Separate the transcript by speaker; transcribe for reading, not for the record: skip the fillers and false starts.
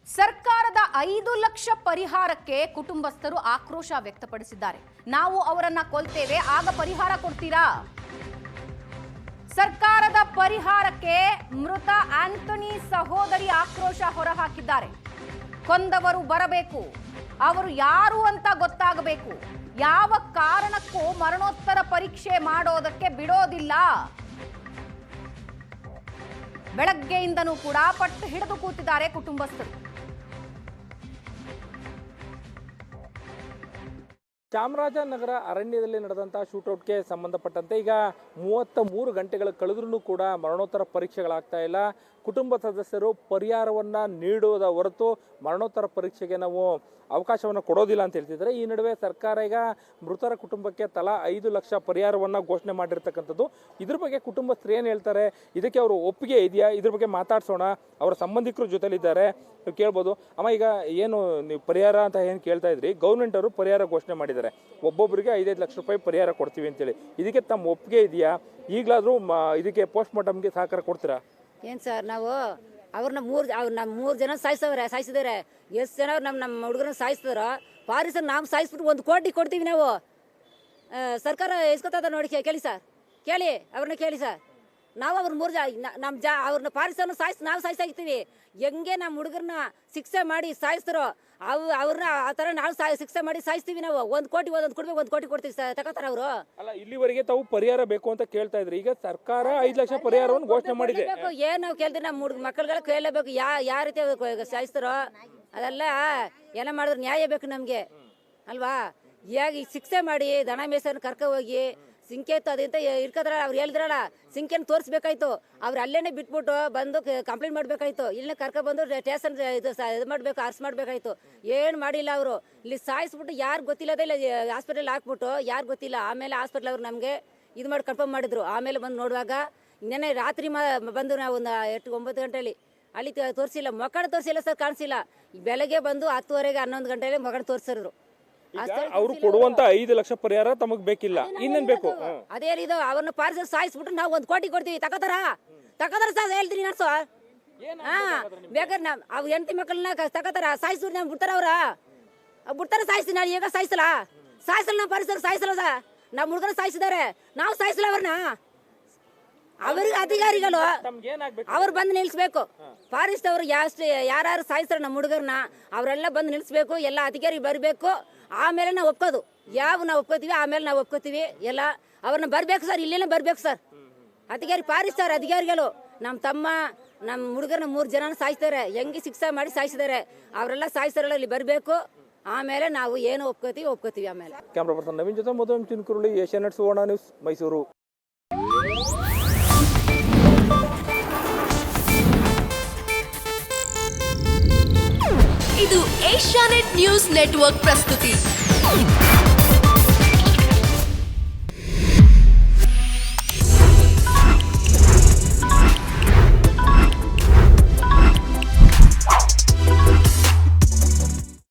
Speaker 1: ಸರ್ಕಾರದ 5 ಲಕ್ಷ ಪರಿಹಾರಕ್ಕೆ ಕುಟುಂಬಸ್ಥರು ಆಕ್ರೋಶ ವ್ಯಕ್ತಪಡಿಸಿದ್ದಾರೆ. ನಾವು ಅವರನ್ನ ಕೊಲ್ತೇವೆ, ಆಗ ಪರಿಹಾರ ಕೊಡ್ತೀರಾ? ಸರ್ಕಾರದ ಪರಿಹಾರಕ್ಕೆ ಮೃತ ಆಂಟನಿ ಸಹೋದರಿ ಆಕ್ರೋಶ ಹೊರಹಾಕಿದ್ದಾರೆ. ಕೊಂದವರು ಬರಬೇಕು, ಅವರು ಯಾರು ಅಂತ ಗೊತ್ತಾಗಬೇಕು, ಯಾವ ಕಾರಣಕ್ಕೂ ಮರಣೋತ್ತರ ಪರೀಕ್ಷೆ ಮಾಡೋದಕ್ಕೆ ಬಿಡೋದಿಲ್ಲ. ಬೆಳಗ್ಗೆಯಿಂದನೂ ಕೂಡ ಪಟ್ಟು ಹಿಡಿದು ಕೂತಿದ್ದಾರೆ ಕುಟುಂಬಸ್ಥರು.
Speaker 2: ಚಾಮರಾಜನಗರ ಅರಣ್ಯದಲ್ಲಿ ನಡೆದಂತಹ ಶೂಟೌಟ್ಗೆ ಸಂಬಂಧಪಟ್ಟಂತೆ ಈಗ 33 ಗಂಟೆಗಳು ಕಳೆದ್ರೂ ಕೂಡ ಮರಣೋತ್ತರ ಪರೀಕ್ಷೆಗಳಾಗ್ತಾ ಇಲ್ಲ. ಕುಟುಂಬ ಸದಸ್ಯರು ಪರಿಹಾರವನ್ನು ನೀಡುವುದ ಹೊರತು ಮರಣೋತ್ತರ ಪರೀಕ್ಷೆಗೆ ನಾವು ಅವಕಾಶವನ್ನು ಕೊಡೋದಿಲ್ಲ ಅಂತ ಹೇಳ್ತಿದ್ದಾರೆ. ಈ ನಡುವೆ ಸರ್ಕಾರ ಈಗ ಮೃತರ ಕುಟುಂಬಕ್ಕೆ ತಲಾ 5 ಲಕ್ಷ ಪರಿಹಾರವನ್ನು ಘೋಷಣೆ ಮಾಡಿರ್ತಕ್ಕಂಥದ್ದು. ಇದ್ರ ಬಗ್ಗೆ ಕುಟುಂಬಸ್ಥರು ಏನು ಹೇಳ್ತಾರೆ, ಇದಕ್ಕೆ ಅವರು ಒಪ್ಪಿಗೆ ಇದೆಯಾ, ಇದ್ರ ಬಗ್ಗೆ ಮಾತಾಡ್ಸೋಣ. ಅವರ ಸಂಬಂಧಿಕರು ಜೊತೆಲಿದ್ದಾರೆ, ನೀವು ಕೇಳ್ಬೋದು. ಅಮ್ಮ, ಈಗ ಏನು ನೀವು ಪರಿಹಾರ ಅಂತ ಏನು ಕೇಳ್ತಾ ಇದ್ರಿ, ಗೌರ್ಮೆಂಟ್ ಅವರು ಪರಿಹಾರ ಘೋಷಣೆ ಮಾಡಿದ್ದಾರೆ. ಒಬ್ಬೊಬ್ಬರಿಗೆ 5-5 ಲಕ್ಷ ರೂಪಾಯಿ ಪರಿಹಾರ ಕೊಡ್ತೀವಿ ಅಂತೇಳಿ. ಇದಕ್ಕೆ ತಮ್ಮ ಒಪ್ಪಿಗೆ ಇದೆಯಾ? ಈಗಲಾದರೂ ಇದಕ್ಕೆ ಪೋಸ್ಟ್ ಮಾರ್ಟಮ್ಗೆ ಸಹಕಾರ ಕೊಡ್ತೀರಾ?
Speaker 3: ಏನು ಸರ್, ನಾವು ಅವ್ರನ್ನ ನಮ್ಮ 3 ಜನ ಸಾಯಿಸಿದ್ದಾರೆ. ಎಷ್ಟು ಜನ ನಮ್ಮ ಹುಡುಗರನ್ನ ಸಾಯಿಸಿದಾರೋ, ಪಾರಿಸರ್ ನಾವು ಸಾಯಿಸ್ಬಿಟ್ಟು 1 ಕೋಟಿ ಕೊಡ್ತೀವಿ ನಾವು. ಸರ್ಕಾರ ಎಸ್ಕೊತದ ನೋಡಿ, ಕೇಳಿ ಸರ್, ಕೇಳಿ, ಅವ್ರನ್ನ ಕೇಳಿ ಸರ್. ನಾವು ಅವ್ರ 3 ಅವ್ರನ್ನ ಪಾರಿಸರ್ನ ನಾವು ಸಾಯಿಸಾಗ್ತೀವಿ. ಹೆಂಗೆ ನಮ್ಮ ಹುಡುಗರನ್ನ ಶಿಕ್ಷೆ ಮಾಡಿ ಸಾಯಿಸ್ತಾರೋ ಅವ್ರನ್ನ ಆ ಥರ ನಾವು ಶಿಕ್ಷೆ ಮಾಡಿ ಸಾಯಿಸ್ತೀವಿ ನಾವು. 1 ಕೋಟಿ ಕೊಡ್ಬೇಕು, 1 ಕೋಟಿ ಕೊಡ್ತೀವಿ ತಗೋತಾರ ಅವರು.
Speaker 2: ಅಲ್ಲ, ಇಲ್ಲಿವರೆಗೆ ತಾವು ಪರಿಹಾರ ಬೇಕು ಅಂತ ಕೇಳ್ತಾ ಇದ್ರಿ. ಈಗ ಸರ್ಕಾರ 5 ಲಕ್ಷ ಪರಿಹಾರವನ್ನು ಘೋಷಣೆ ಮಾಡಿದೆ.
Speaker 3: ಏನ್ ನಾವು ಕೇಳ್ತೀವಿ, ನಮ್ಮ ಮಕ್ಕಳುಗಳ ಕೇಳಲೇಬೇಕು. ಯಾವ ರೀತಿ ಸಾಯಿಸ್ತಾರೋ ಅದೆಲ್ಲ ಏನ ಮಾಡಿದ್ರೆ ನ್ಯಾಯ ಬೇಕು ನಮ್ಗೆ ಅಲ್ವಾ? ಹೇಗೆ ಶಿಕ್ಷೆ ಮಾಡಿ ದನ ಮೇಸನ್ನು ಕರ್ಕೊ ಹೋಗಿ ಸಿಂಕೇತು ಅದಂತ ಇರ್ಕದ್ರ ಅವ್ರು ಹೇಳಿದ್ರಲ್ಲ, ಸಿಂಕೆನ ತೋರಿಸ್ಬೇಕಾಯ್ತು. ಅವ್ರು ಅಲ್ಲೇನೆ ಬಿಟ್ಬಿಟ್ಟು ಬಂದು ಕಂಪ್ಲೇಂಟ್ ಮಾಡ್ಬೇಕಾಯ್ತು. ಇಲ್ಲೇ ಕರ್ಕೊ ಬಂದು ಸ್ಟೇಷನ್ ಇದು ಮಾಡ್ಬೇಕು, ಅರೆಸ್ಟ್ ಮಾಡ್ಬೇಕಾಯ್ತು. ಏನು ಮಾಡಿಲ್ಲ ಅವರು. ಇಲ್ಲಿ ಸಾಯಿಸ್ಬಿಟ್ಟು ಯಾರು ಗೊತ್ತಿಲ್ಲದೆ ಇಲ್ಲ ಹಾಸ್ಪಿಟಲ್ ಹಾಕ್ಬಿಟ್ಟು ಯಾರು ಗೊತ್ತಿಲ್ಲ. ಆಮೇಲೆ ಹಾಸ್ಪಿಟ್ಲ್ ಅವ್ರು ನಮಗೆ ಇದು ಮಾಡಿ ಕನ್ಫರ್ಮ್ ಮಾಡಿದ್ರು. ಆಮೇಲೆ ಬಂದು ನೋಡುವಾಗ ನೆನ್ನೆ ರಾತ್ರಿ ಬಂದು ನಾವು ಒಂದು 8-9 ಗಂಟೆಯಲ್ಲಿ ಅಲ್ಲಿ ತೋರಿಸಿಲ್ಲ, ಮಕ್ಕಳ ತೋರಿಸಿಲ್ಲ ಸರ್, ಕಾಣಿಸಿಲ್ಲ. ಬೆಳಗ್ಗೆ ಬಂದು 10:30 11 ಗಂಟೆಯಲ್ಲಿ ಮಗನ ತೋರಿಸಿದ್ರು.
Speaker 2: ಅವ್ರು ಕೊಡುವಂತ 5 ಲಕ್ಷ ಪರಿಹಾರ ತಮಗ್ ಬೇಕಿಲ್ಲ, ಇನ್ನೇನ್ ಬೇಕು?
Speaker 3: ಅದೇ ಇದು ಅವ್ರನ್ನ ಪಾರಿಸಲ್ ಸಾಯಿಸ್ಬಿಟ್ಟು ನಾವು 1 ಕೋಟಿ ಕೊಡ್ತೀವಿ. ತಗೋತಾರ ಸರ್, ಹೇಳ್ತೀನಿ ನಾನು ಸರ್. ಬೇಕಾದ್ರೆ ಅವ್ರ ಹೆಂಡತಿ ಮಕ್ಕಳನ್ನ ತಗೋತಾರ, ಸಾಯಿಸ್ಬಿಟ್ಟು ನಾವು ಬಿಡ್ತಾರ. ಬಿಡ್ತಾರ, ಸಾಯಿಸ್ತೀನಿ. ನಾನು ಈಗ ಸಾಯಿಸಲ್ಲ ನಾವು ಪಾರಿಸಲ್ ಸಾಯಿಸಲ್ಲ ಸರ್. ನಮ್ಮ ಹುಡುಗರ ಸಾಯಿಸಿದ್ದಾರೆ, ನಾವು ಸಾಯಿಸಲ್ಲ ಅವ್ರನ್ನ. ಅವ್ರಿಗೆ ಅಧಿಕಾರಿಗಳು ಅವ್ರು ಬಂದು ನಿಲ್ಸ್ಬೇಕು. ಫಾರೆಸ್ಟ್ ಅವರು ಯಾರು ಸಾಯಿಸ್ತಾರೆ ನಮ್ಮ ಹುಡುಗರನ್ನ ಅವರೆಲ್ಲ ಬಂದು ನಿಲ್ಸ್ಬೇಕು. ಎಲ್ಲ ಅಧಿಕಾರಿ ಬರಬೇಕು. ಆಮೇಲೆ ನಾವು ಒಪ್ಕೋದು. ನಾವು ಒಪ್ಕೋತೀವಿ, ಆಮೇಲೆ ನಾವು ಒಪ್ಕೋತೀವಿ. ಎಲ್ಲ ಅವ್ರನ್ನ ಬರ್ಬೇಕು ಸರ್, ಇಲ್ಲೇನೆ ಬರ್ಬೇಕು ಸರ್. ಅಧಿಕಾರಿ ಫಾರೆಸ್ಟ್ ಸರ್, ಅಧಿಕಾರಿಗಳು ನಮ್ಮ ತಮ್ಮ ನಮ್ಮ ಹುಡುಗರನ್ನ 3 ಜನ ಸಾಯಿಸ್ತಾರೆ. ಹೆಂಗೆ ಶಿಕ್ಷೆ ಮಾಡಿ ಸಾಯಿಸಿದ್ದಾರೆ. ಅವರೆಲ್ಲ ಸಾಯಿಸ್ತಾರಲ್ಲ, ಇಲ್ಲಿ ಬರಬೇಕು. ಆಮೇಲೆ ನಾವು ಏನು ಒಪ್ಕೋತೀವಿ. ಆಮೇಲೆ
Speaker 2: ಕ್ಯಾಮ್ರಾ ಪರ್ಸನ್ ನವೀನ್ ಜೊತೆ ಮಧು ಚಿನ್ಕುರುಳಿ, ಏಷ್ಯಾನೆಟ್ ಸುವರ್ಣ ನ್ಯೂಸ್, ಮೈಸೂರು.
Speaker 4: ಇದು ಏಷ್ಯಾನೆಟ್ ನ್ಯೂಸ್ ನೆಟ್ವರ್ಕ್ ಪ್ರಸ್ತುತಿ.